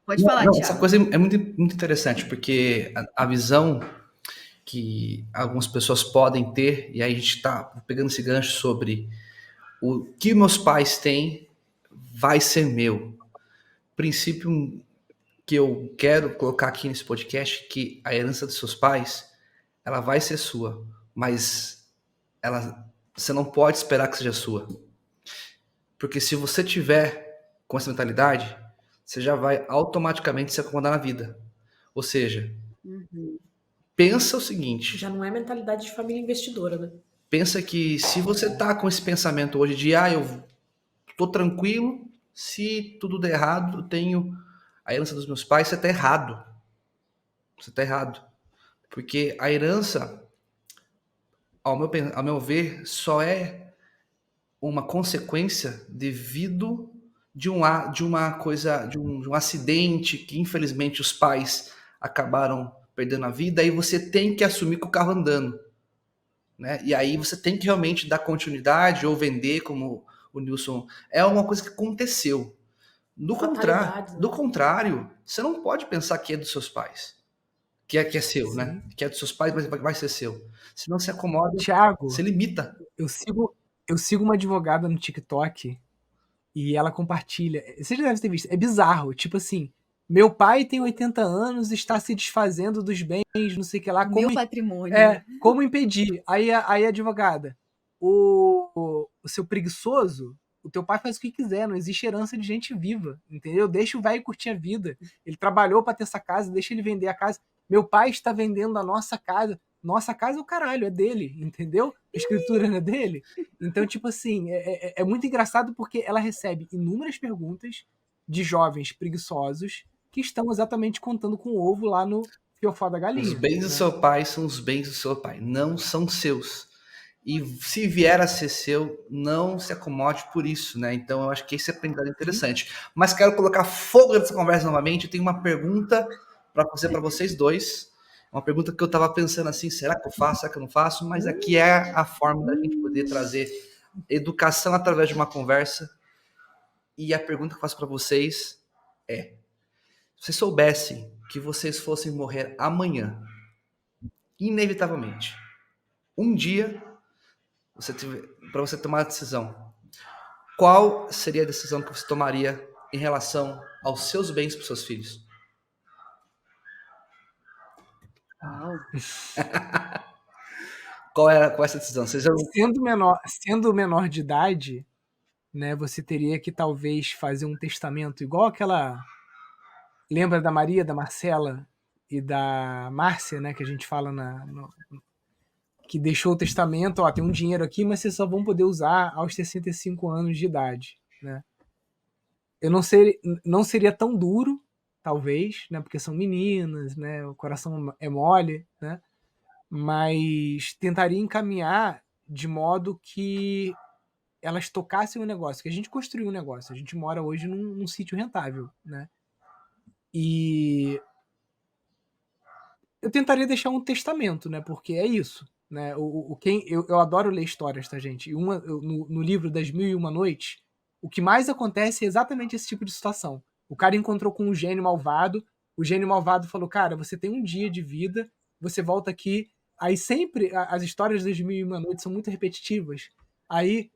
Pode falar, não, Thiago. essa coisa é muito, muito interessante, porque a visão que algumas pessoas podem ter, e aí a gente está pegando esse gancho sobre o que meus pais têm vai ser meu. Princípio que eu quero colocar aqui nesse podcast, que a herança dos seus pais, ela vai ser sua, mas você não pode esperar que seja sua. Porque se você tiver com essa mentalidade, você já vai automaticamente se acomodar na vida. Ou seja, pensa o seguinte. Já não é mentalidade de família investidora, né? Pensa que se você tá com esse pensamento hoje de eu tô tranquilo, se tudo der errado, eu tenho a herança dos meus pais, você tá errado. Você tá errado. Porque a herança, ao meu ver, só é uma consequência devido de uma coisa, de um acidente que infelizmente os pais acabaram perdendo a vida, aí você tem que assumir com o carro andando, né? E aí você tem que realmente dar continuidade ou vender, como o Nilson. É uma coisa que aconteceu. Fatalidades, né? Do contrário, você não pode pensar que é dos seus pais, que é seu, Sim. né? Que é dos seus pais, mas vai ser seu. Senão se acomoda, Thiago, se limita. eu sigo uma advogada no TikTok e ela compartilha. Você já deve ter visto. É bizarro. Tipo assim, meu pai tem 80 anos, está se desfazendo dos bens, não sei o que lá. Meu patrimônio. Como impedir? Aí a advogada, o seu preguiçoso, o teu pai faz o que quiser, não existe herança de gente viva, entendeu? Deixa o velho curtir a vida. Ele trabalhou para ter essa casa, deixa ele vender a casa. Meu pai está vendendo a nossa casa. Nossa casa é o caralho, é dele, entendeu? A escritura não é dele. Então, tipo assim, é muito engraçado porque ela recebe inúmeras perguntas de jovens preguiçosos que estão exatamente contando com o ovo lá no fiofó da galinha. Os bens do seu pai são os bens do seu pai, não são seus. E se vier a ser seu, não se acomode por isso, né? Então eu acho que esse aprendizado é interessante. Mas quero colocar fogo nessa conversa novamente. Eu tenho uma pergunta para fazer para vocês dois. Uma pergunta que eu estava pensando assim, será que eu faço, será que eu não faço? Mas aqui é a forma da gente poder trazer educação através de uma conversa. E a pergunta que eu faço para vocês é: se vocês soubessem que vocês fossem morrer amanhã, inevitavelmente, um dia, para você tomar a decisão, qual seria a decisão que você tomaria em relação aos seus bens para os seus filhos? Uau. Qual é essa decisão? Sendo menor de idade, né, você teria que talvez fazer um testamento igual aquela. Lembra da Maria, da Marcela e da Márcia, né, que a gente fala que deixou o testamento, ó, tem um dinheiro aqui, mas vocês só vão poder usar aos 65 anos de idade, né? Eu não seria tão duro, talvez, né, porque são meninas, né, o coração é mole, né? Mas tentaria encaminhar de modo que elas tocassem o negócio, que a gente construiu um negócio, a gente mora hoje num sítio rentável, né? E eu tentaria deixar um testamento, né? Porque é isso, né? Eu adoro ler histórias, tá, gente? No livro das Mil e Uma Noites, o que mais acontece é exatamente esse tipo de situação. O cara encontrou com um gênio malvado, o gênio malvado falou, cara, você tem um dia de vida, você volta aqui. Aí sempre, as histórias das Mil e Uma Noites são muito repetitivas. Aí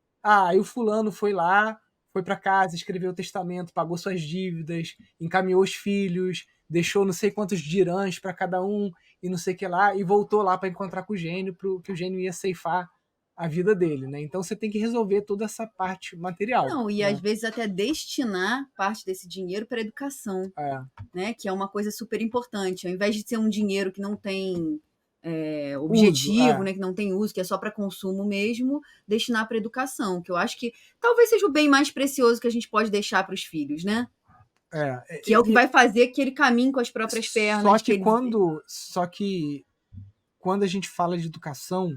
o fulano foi lá, foi pra casa, escreveu o testamento, pagou suas dívidas, encaminhou os filhos, deixou não sei quantos dirãs para cada um e não sei o que lá, e voltou lá para encontrar com o gênio, que o gênio ia ceifar a vida dele, né? Então você tem que resolver toda essa parte material. Não, e né? às vezes até destinar parte desse dinheiro para educação, né? Que é uma coisa super importante. Ao invés de ser um dinheiro que não tem objetivo, Uso, né? Que não tem uso, que é só para consumo mesmo, destinar para educação, que eu acho que talvez seja o bem mais precioso que a gente pode deixar para os filhos, né? Que é o que vai fazer que ele caminhe com as próprias pernas. Só que quando a gente fala de educação,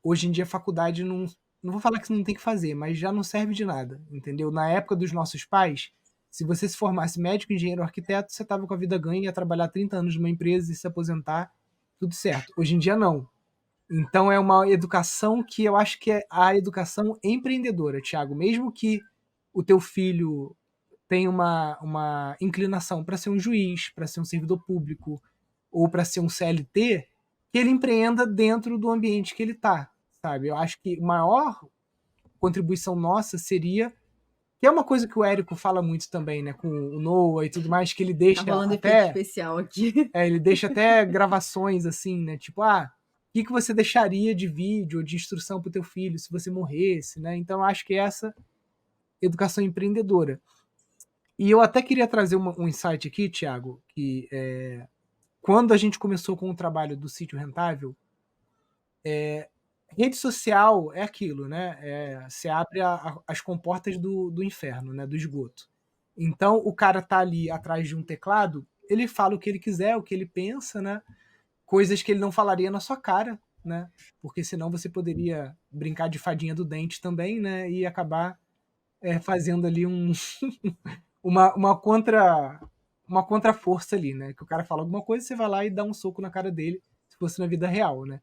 hoje em dia a faculdade não vou falar que você não tem que fazer, mas já não serve de nada, entendeu? Na época dos nossos pais, se você se formasse médico, engenheiro, arquiteto, você estava com a vida ganha, ia trabalhar 30 anos numa empresa e se aposentar, tudo certo. Hoje em dia não. Então é uma educação que eu acho que é a educação empreendedora, Thiago. Mesmo que o teu filho tenha uma inclinação para ser um juiz, para ser um servidor público ou para ser um CLT, que ele empreenda dentro do ambiente que ele está, sabe? Eu acho que a maior contribuição nossa seria, que é uma coisa que o Érico fala muito também, né, com o Noah e tudo mais, que ele deixa Tá rolando até efeito especial aqui. ele deixa até gravações assim, né, tipo, o que você deixaria de vídeo ou de instrução para o teu filho se você morresse, né? Então eu acho que essa educação empreendedora. E eu até queria trazer um insight aqui, Thiago, que quando a gente começou com o trabalho do Sítio Rentável, rede social é aquilo, né? Você abre as comportas do inferno, né? Do esgoto. Então o cara tá ali atrás de um teclado, ele fala o que ele quiser, o que ele pensa, né? Coisas que ele não falaria na sua cara, né? Porque senão você poderia brincar de fadinha do dente também, né? E acabar fazendo ali uma contra-força ali, né? Que o cara fala alguma coisa, você vai lá e dá um soco na cara dele, se fosse na vida real, né?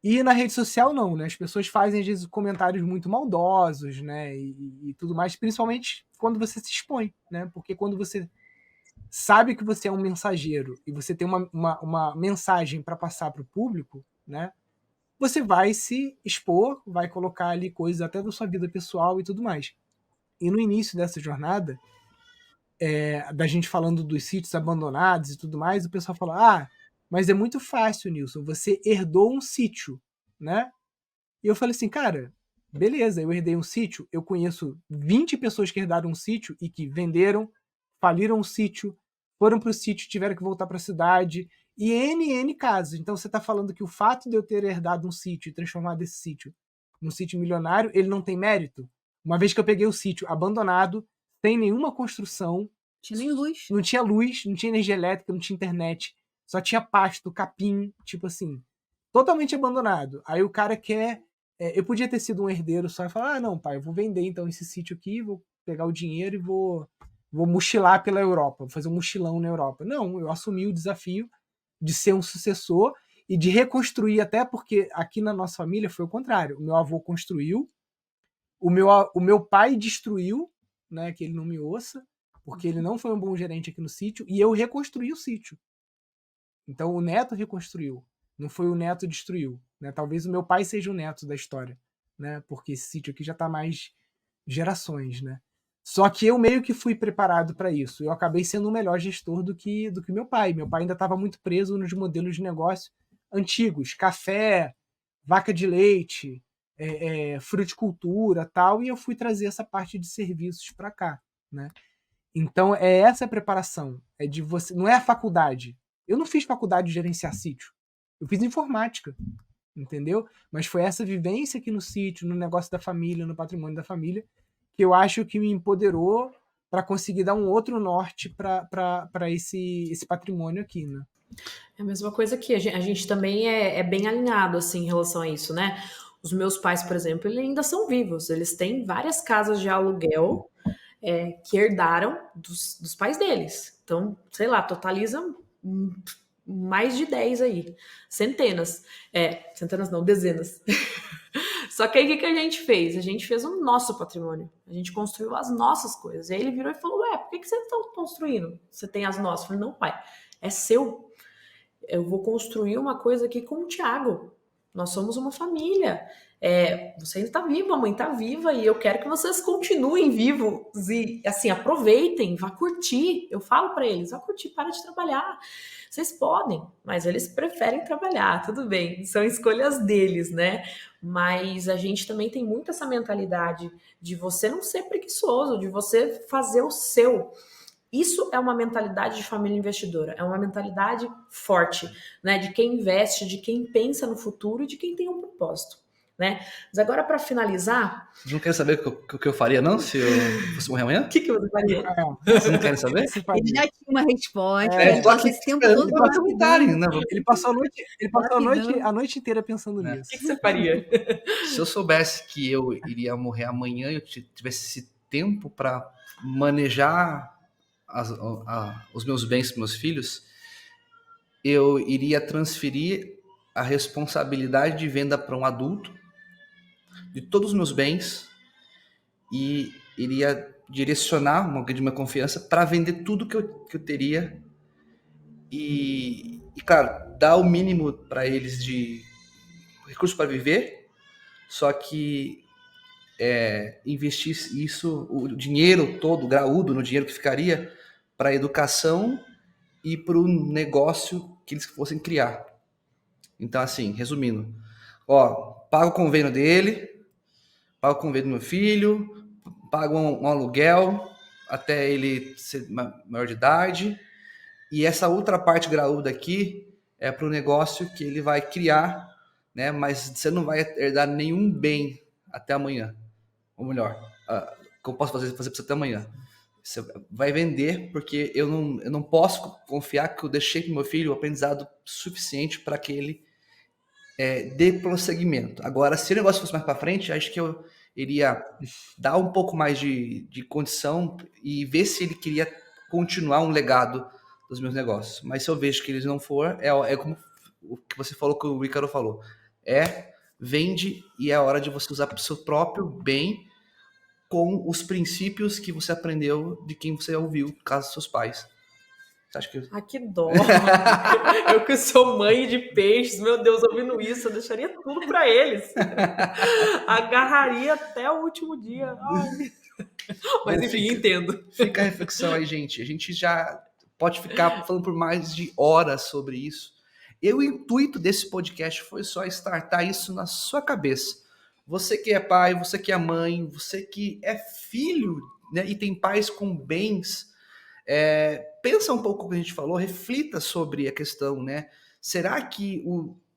E na rede social não, né? As pessoas fazem às vezes comentários muito maldosos, né? E tudo mais, principalmente quando você se expõe, né? Porque quando você sabe que você é um mensageiro e você tem uma mensagem para passar para o público, né? Você vai se expor, vai colocar ali coisas até da sua vida pessoal e tudo mais. E no início dessa jornada, da gente falando dos sítios abandonados e tudo mais, o pessoal fala, mas é muito fácil, Nilson, você herdou um sítio, né? E eu falei assim, cara, beleza, eu herdei um sítio, eu conheço 20 pessoas que herdaram um sítio e que venderam, faliram o sítio, foram para o sítio, tiveram que voltar para a cidade, e N casos. Então você está falando que o fato de eu ter herdado um sítio e transformado esse sítio num sítio milionário, ele não tem mérito? Uma vez que eu peguei o sítio abandonado, sem nenhuma construção, Tinha nem luz. não tinha luz, não tinha energia elétrica, não tinha internet, só tinha pasto, capim, tipo assim, totalmente abandonado. Aí o cara quer... eu podia ter sido um herdeiro só e falar, não, pai, eu vou vender então esse sítio aqui, vou pegar o dinheiro e vou mochilar pela Europa, vou fazer um mochilão na Europa. Não, eu assumi o desafio de ser um sucessor e de reconstruir, até porque aqui na nossa família foi o contrário. O meu avô construiu, o meu pai destruiu, né, que ele não me ouça, porque ele não foi um bom gerente aqui no sítio, e eu reconstruí o sítio. Então o neto reconstruiu, não foi o neto que destruiu. Né? Talvez o meu pai seja o neto da história, né? Porque esse sítio aqui já está mais gerações. Né? Só que eu meio que fui preparado para isso. Eu acabei sendo um melhor gestor do que meu pai. Meu pai ainda estava muito preso nos modelos de negócio antigos, café, vaca de leite, fruticultura, tal, e eu fui trazer essa parte de serviços para cá. Né? Então é essa a preparação, é de você, não é a faculdade. Eu não fiz faculdade de gerenciar sítio, eu fiz informática, entendeu? Mas foi essa vivência aqui no sítio, no negócio da família, no patrimônio da família, que eu acho que me empoderou para conseguir dar um outro norte para esse patrimônio aqui, né? É a mesma coisa que a gente também é bem alinhado assim, em relação a isso, né? Os meus pais, por exemplo, eles ainda são vivos. Eles têm várias casas de aluguel que herdaram dos pais deles. Então, sei lá, totaliza mais de 10 aí. Centenas. Centenas não, dezenas. Só que aí o que a gente fez? A gente fez o nosso patrimônio. A gente construiu as nossas coisas. E aí ele virou e falou, por que você está construindo? Você tem as nossas. Eu falei, não, pai, é seu. Eu vou construir uma coisa aqui com o Thiago. Nós somos uma família. Você ainda está vivo, a mãe está viva e eu quero que vocês continuem vivos e, assim, aproveitem, vá curtir. Eu falo para eles, vá curtir, para de trabalhar. Vocês podem, mas eles preferem trabalhar, tudo bem, são escolhas deles, né? Mas a gente também tem muito essa mentalidade de você não ser preguiçoso, de você fazer o seu. Isso é uma mentalidade de família investidora, é uma mentalidade forte, né? De quem investe, de quem pensa no futuro e de quem tem um propósito, né? Mas agora, para finalizar... Vocês não querem saber o que eu faria, não? Se eu fosse morrer amanhã? O que você faria? Vocês não querem saber? Ele já tinha uma resposta, É, ele passou esse tempo todo pra perguntarem, né? Ele passou a noite inteira pensando É. nisso. O que você faria? Se eu soubesse que eu iria morrer amanhã e eu tivesse esse tempo para manejar os meus bens para meus filhos, eu iria transferir a responsabilidade de venda para um adulto de todos os meus bens e iria direcionar alguém de minha confiança para vender tudo que eu teria e, claro, dar o mínimo para eles de recursos para viver, só que investir isso, o dinheiro todo, graúdo no dinheiro que ficaria para a educação e para o negócio que eles fossem criar. Então, assim, resumindo, pago o convênio dele, pago o convênio do meu filho, pago um aluguel até ele ser maior de idade, e essa outra parte graúda aqui é para o negócio que ele vai criar, né? Mas você não vai herdar nenhum bem até amanhã. Ou melhor, o que eu posso fazer para você até amanhã? Você vai vender, porque eu não posso confiar que eu deixei para o meu filho o aprendizado suficiente para que ele dê prosseguimento. Agora, se o negócio fosse mais para frente, acho que eu iria dar um pouco mais de condição e ver se ele queria continuar um legado dos meus negócios. Mas se eu vejo que eles não for, é como o que você falou, que o Ricardo falou. Vende e é hora de você usar para o seu próprio bem com os princípios que você aprendeu de quem você ouviu, no caso dos seus pais. Você acha que... Que dó. Eu que sou mãe de peixes, meu Deus, ouvindo isso, eu deixaria tudo para eles. Agarraria até o último dia. Ai. Mas enfim, entendo. Fica a reflexão aí, gente. A gente já pode ficar falando por mais de horas sobre isso. O intuito desse podcast foi só startar isso na sua cabeça. Você que é pai, você que é mãe, você que é filho, né, e tem pais com bens, pensa um pouco no que a gente falou, reflita sobre a questão, né? Será que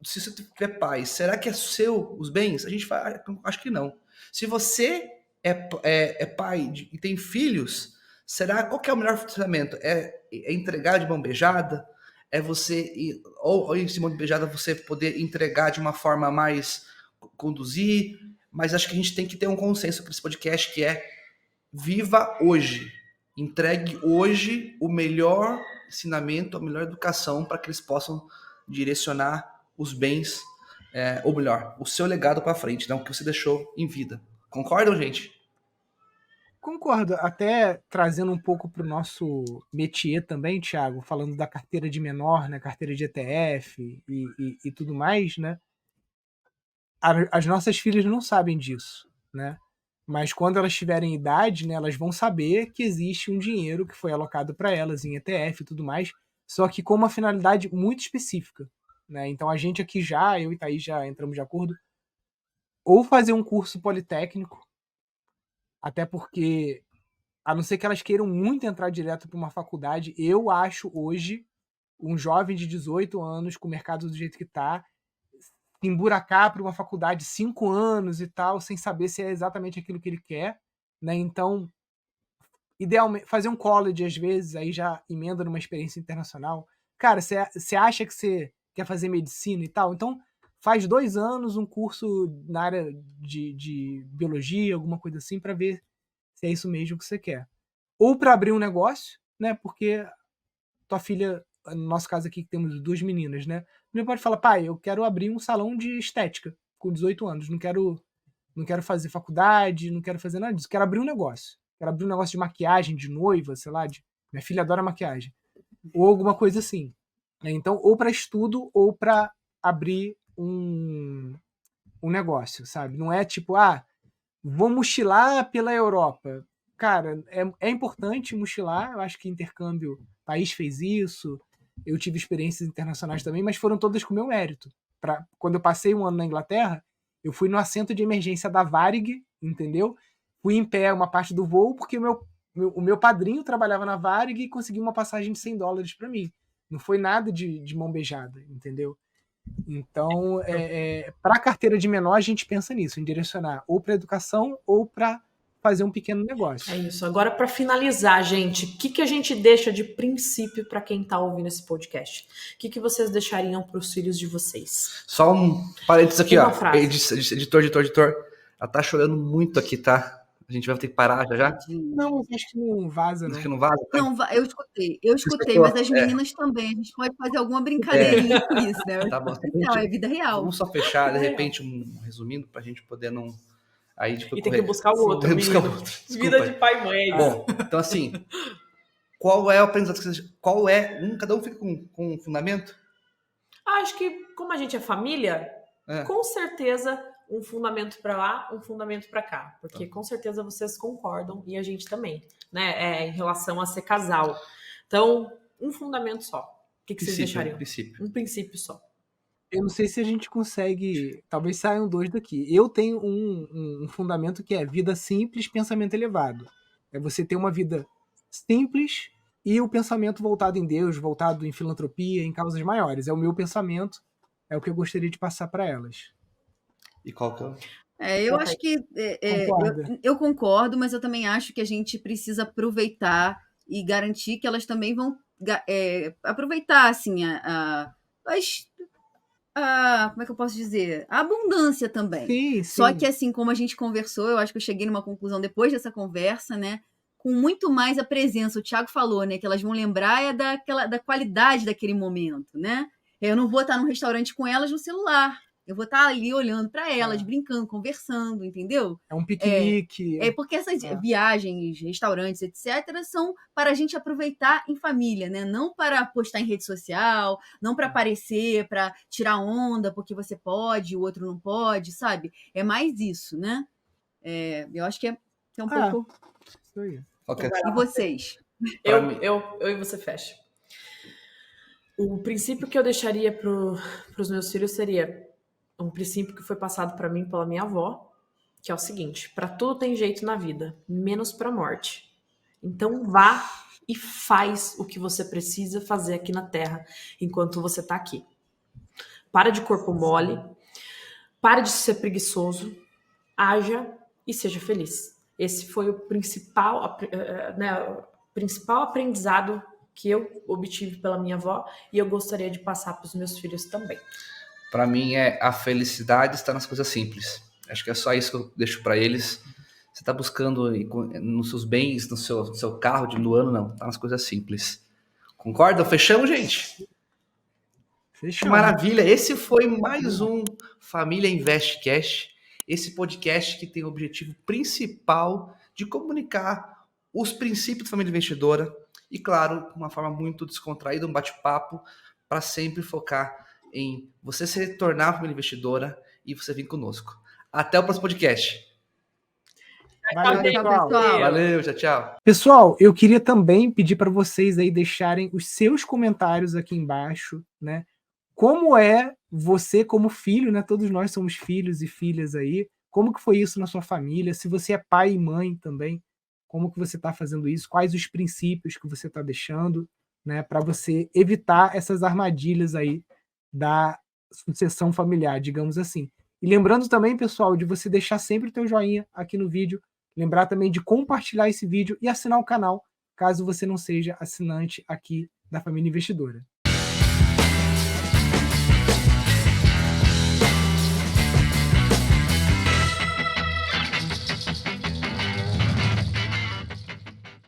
se você tiver pai, será que é seu os bens? A gente fala, acho que não. Se você é pai e tem filhos, qual que é o melhor funcionamento? É entregar de mão beijada? É você, ou em mão beijada, você poder entregar de uma forma mais conduzir? Mas acho que a gente tem que ter um consenso para esse podcast, que é viva hoje. Entregue hoje o melhor ensinamento, a melhor educação para que eles possam direcionar os bens, ou melhor, o seu legado para frente, não o que você deixou em vida. Concordam, gente? Concordo, até trazendo um pouco para o nosso métier também, Thiago, falando da carteira de menor, né, carteira de ETF e tudo mais, né? As nossas filhas não sabem disso, né? Mas quando elas tiverem idade, né, elas vão saber que existe um dinheiro que foi alocado para elas em ETF e tudo mais, só que com uma finalidade muito específica, né? Então a gente aqui eu e Thaís já entramos de acordo, ou fazer um curso politécnico, até porque, a não ser que elas queiram muito entrar direto para uma faculdade, eu acho hoje um jovem de 18 anos, com o mercado do jeito que está, emburacar para uma faculdade 5 anos e tal, sem saber se é exatamente aquilo que ele quer, né? Então, idealmente, fazer um college às vezes, aí já emenda numa experiência internacional. Cara, você acha que você quer fazer medicina e tal? Então, faz 2 anos um curso na área de biologia, alguma coisa assim, para ver se é isso mesmo que você quer. Ou para abrir um negócio, né? Porque tua filha, no nosso caso aqui, que temos 2 meninas, né? O menino pode falar, pai, eu quero abrir um salão de estética com 18 anos, não quero fazer faculdade, não quero fazer nada disso, quero abrir um negócio. Quero abrir um negócio de maquiagem, de noiva, sei lá, minha filha adora maquiagem. Ou alguma coisa assim. Então, ou para estudo, ou para abrir um negócio, sabe? Não é tipo, vou mochilar pela Europa. Cara, é importante mochilar, eu acho que intercâmbio, o país fez isso, eu tive experiências internacionais também, mas foram todas com meu mérito. Quando eu passei um ano na Inglaterra, eu fui no assento de emergência da Varig, entendeu? Fui em pé uma parte do voo, porque o meu padrinho trabalhava na Varig e conseguiu uma passagem de $100 para mim. Não foi nada de mão beijada, entendeu? Então, para a carteira de menor, a gente pensa nisso, em direcionar ou para educação ou para fazer um pequeno negócio. É isso. Agora, para finalizar, gente, o que a gente deixa de princípio para quem está ouvindo esse podcast? O que vocês deixariam para os filhos de vocês? Só um parênteses aqui, Uma ó. frase. Editor. Ela tá chorando muito aqui, tá? A gente vai ter que parar já. Tadinho. Não, acho que não vaza, Acho não. que não vaza. Tá? Não, eu escutei, mas as meninas também. A gente pode fazer alguma brincadeirinha com isso, né? Tá bom. Não, é vida real. Vamos só fechar, de repente, um resumindo, pra gente poder não... Aí, tipo, E tem que buscar o outro, buscar menino. o outro. Vida de pai e mãe. Bom, então assim, qual é o aprendizado que vocês... Cada um fica com um fundamento? Acho que, como a gente é família, com certeza um fundamento para lá, um fundamento para cá. Porque com certeza vocês concordam e a gente também, né? Em relação a ser casal. Então, um fundamento só. O que vocês deixariam? Um princípio só. Eu não sei se a gente consegue... Talvez saiam 2 daqui. Eu tenho um fundamento que é vida simples, pensamento elevado. É você ter uma vida simples e o pensamento voltado em Deus, voltado em filantropia, em causas maiores. É o meu pensamento, é o que eu gostaria de passar para elas. E qual que eu acho que eu concordo, mas eu também acho que a gente precisa aproveitar e garantir que elas também vão aproveitar assim como é que eu posso dizer? A abundância também. Sim. Só que assim como a gente conversou, eu acho que eu cheguei numa conclusão depois dessa conversa, né? Com muito mais a presença. O Thiago falou, né? Que elas vão lembrar da qualidade daquele momento, né? Eu não vou estar num restaurante com elas no celular. Eu vou estar ali olhando para elas, brincando, conversando, entendeu? É um piquenique. Porque essas viagens, restaurantes, etc., são para a gente aproveitar em família, né? Não para postar em rede social, não para aparecer, para tirar onda, porque você pode, o outro não pode, sabe? É mais isso, né? Eu acho que é um pouco... Isso aí. E vocês? Eu e você fecha. O princípio que eu deixaria para os meus filhos seria um princípio que foi passado para mim pela minha avó, que é o seguinte: para tudo tem jeito na vida, menos para a morte. Então vá e faz o que você precisa fazer aqui na Terra enquanto você está aqui. Para de corpo mole, para de ser preguiçoso, haja e seja feliz. Esse foi o principal aprendizado que eu obtive pela minha avó e eu gostaria de passar para os meus filhos também. Para mim, a felicidade está nas coisas simples. Acho que é só isso que eu deixo para eles. Você está buscando nos seus bens, no seu carro no ano, não. Está nas coisas simples. Concordam? Fechamos, gente? Fechamos. Maravilha. Esse foi mais um Família Investcast. Esse podcast que tem o objetivo principal de comunicar os princípios da família investidora e, claro, de uma forma muito descontraída, um bate-papo para sempre focar em você se tornar uma família investidora e você vir conosco. Até o próximo podcast. Valeu, pessoal. Valeu, tchau. Pessoal, eu queria também pedir para vocês aí deixarem os seus comentários aqui embaixo, né? Como é você como filho, né? Todos nós somos filhos e filhas aí. Como que foi isso na sua família? Se você é pai e mãe também, como que você está fazendo isso? Quais os princípios que você está deixando, né? Para você evitar essas armadilhas aí da sucessão familiar, digamos assim. E lembrando também, pessoal, de você deixar sempre o teu joinha aqui no vídeo, lembrar também de compartilhar esse vídeo e assinar o canal, caso você não seja assinante aqui da Família Investidora.